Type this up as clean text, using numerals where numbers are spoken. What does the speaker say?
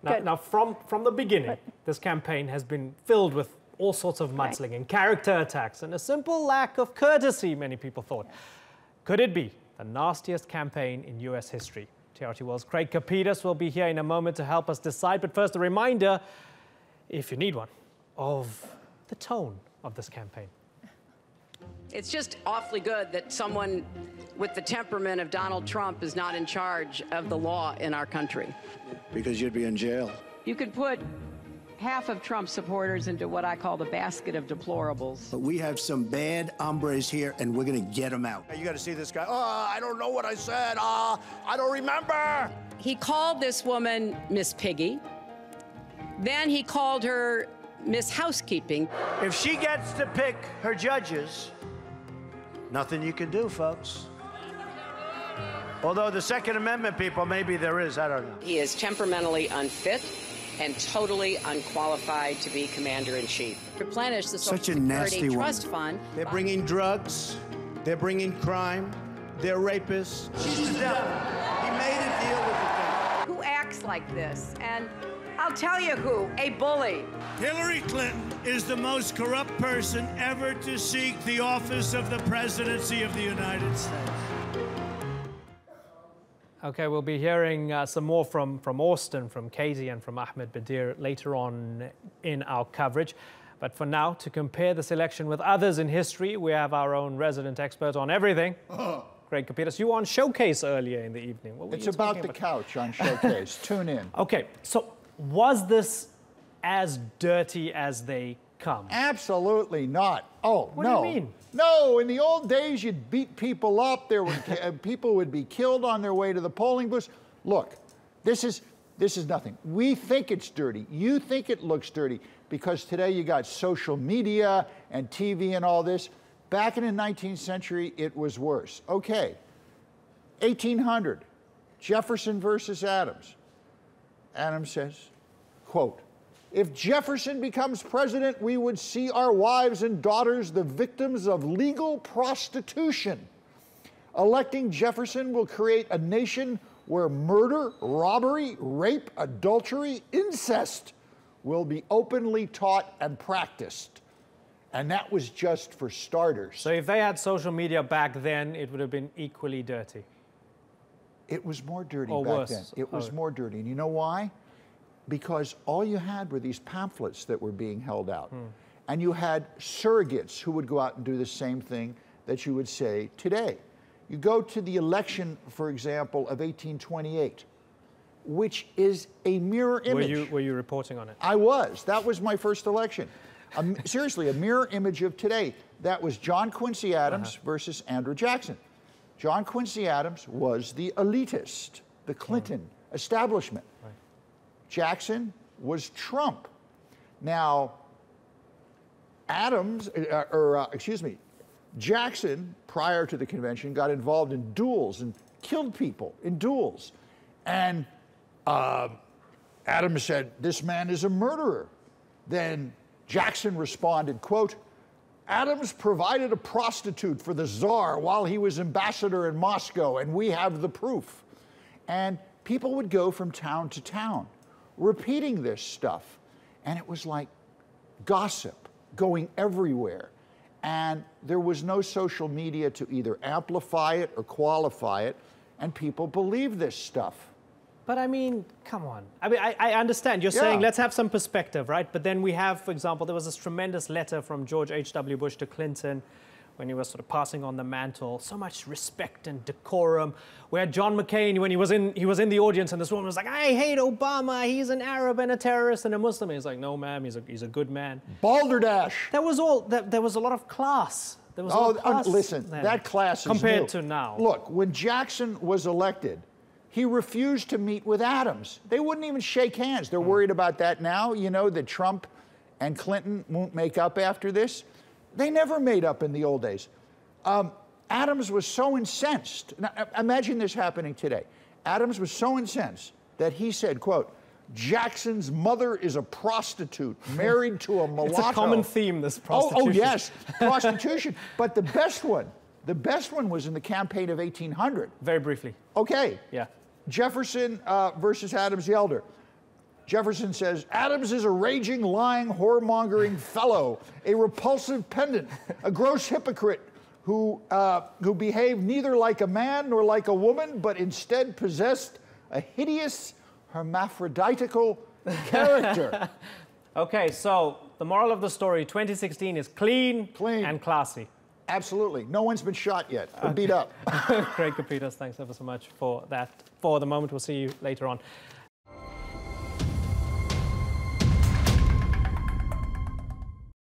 Now from the beginning, this campaign has been filled with all sorts of mudslinging, character attacks, and a simple lack of courtesy, many people thought. Yes. Could it be the nastiest campaign in U.S. history? TRT World's Craig Copetas will be here in a moment to help us decide. But first, a reminder, if you need one, of the tone of this campaign. It's just awfully good that someone with the temperament of Donald Trump is not in charge of the law in our country. Because you'd be in jail. You could put half of Trump supporters into what I call the basket of deplorables. But we have some bad hombres here, and we're going to get them out. You got to see this guy. Oh, I don't know what I said. I don't remember. He called this woman Miss Piggy. Then he called her Miss Housekeeping. If she gets to pick her judges, nothing you can do, folks. Although the Second Amendment people, maybe there is, I don't know. He is temperamentally unfit and totally unqualified to be commander-in-chief. Replenish the Social Security Trust Fund. They're bringing drugs. They're bringing crime. They're rapists. She's the devil. He made a deal with the devil. Who acts like this? And I'll tell you who, a bully. Hillary Clinton is the most corrupt person ever to seek the office of the presidency of the United States. Okay, we'll be hearing some more from Austin, from Katie, and from Ahmed Badir later on in our coverage. But for now, to compare this election with others in history, we have our own resident expert on everything. Craig Copetas, you were on Showcase earlier in the evening. What were it's you about the couch on Showcase. Tune in. Okay, so was this as dirty as they come? Absolutely not. Oh, what no. What do you mean? No, in the old days, you'd beat people up. There would people would be killed on their way to the polling booths. Look, this is nothing. We think it's dirty. You think it looks dirty because today you got social media and TV and all this. Back in the 19th century, it was worse. Okay, 1800, Jefferson versus Adams. Adams says, quote, "If Jefferson becomes president, we would see our wives and daughters the victims of legal prostitution. Electing Jefferson will create a nation where murder, robbery, rape, adultery, incest will be openly taught and practiced." And that was just for starters. So if they had social media back then, it would have been equally dirty. It was more dirty or back worse. then. It was more dirty. And you know why? Because all you had were these pamphlets that were being held out. And you had surrogates who would go out and do the same thing that you would say today. You go to the election, for example, of 1828, which is a mirror image. Were you reporting on it? I was. That was my first election. Seriously, a mirror image of today. That was John Quincy Adams versus Andrew Jackson. John Quincy Adams was the elitist, the Clinton establishment. Right. Jackson was Trump. Now, Jackson, prior to the convention, got involved in duels and killed people in duels. And Adams said, "This man is a murderer." Then Jackson responded, quote, "Adams provided a prostitute for the Tsar while he was ambassador in Moscow, and we have the proof." And people would go from town to town repeating this stuff. And it was like gossip going everywhere. And there was no social media to either amplify it or qualify it. And people believed this stuff. But I mean, come on. I mean, I understand. You're saying let's have some perspective, right? But then we have, for example, there was this tremendous letter from George H.W. Bush to Clinton when he was sort of passing on the mantle. So much respect and decorum. We had John McCain when he was in the audience, and this woman was like, "I hate Obama. He's an Arab and a terrorist and a Muslim." He's like, "No, ma'am. He's a good man." Balderdash. That was all. There was a lot of class. There was a lot of class listen, then, that class is compared new. to now. Look, when Jackson was elected, he refused to meet with Adams. They wouldn't even shake hands. They're worried about that now, you know, that Trump and Clinton won't make up after this. They never made up in the old days. Adams was so incensed. Now, imagine this happening today. Adams was so incensed that he said, quote, "Jackson's mother is a prostitute married to a mulatto." It's a common theme, this prostitution. Oh yes, prostitution. But the best one was in the campaign of 1800. Very briefly. Okay. Yeah. Jefferson versus Adams the Elder. Jefferson says, Adams is a raging, lying, whoremongering fellow, a repulsive pedant, a gross hypocrite who behaved neither like a man nor like a woman, but instead possessed a hideous, hermaphroditical character. Okay, so the moral of the story, 2016 is clean, Clean. and classy. Absolutely. No one's been shot yet or beat up. Great, Copetas. Thanks ever so much for that. For the moment, we'll see you later on.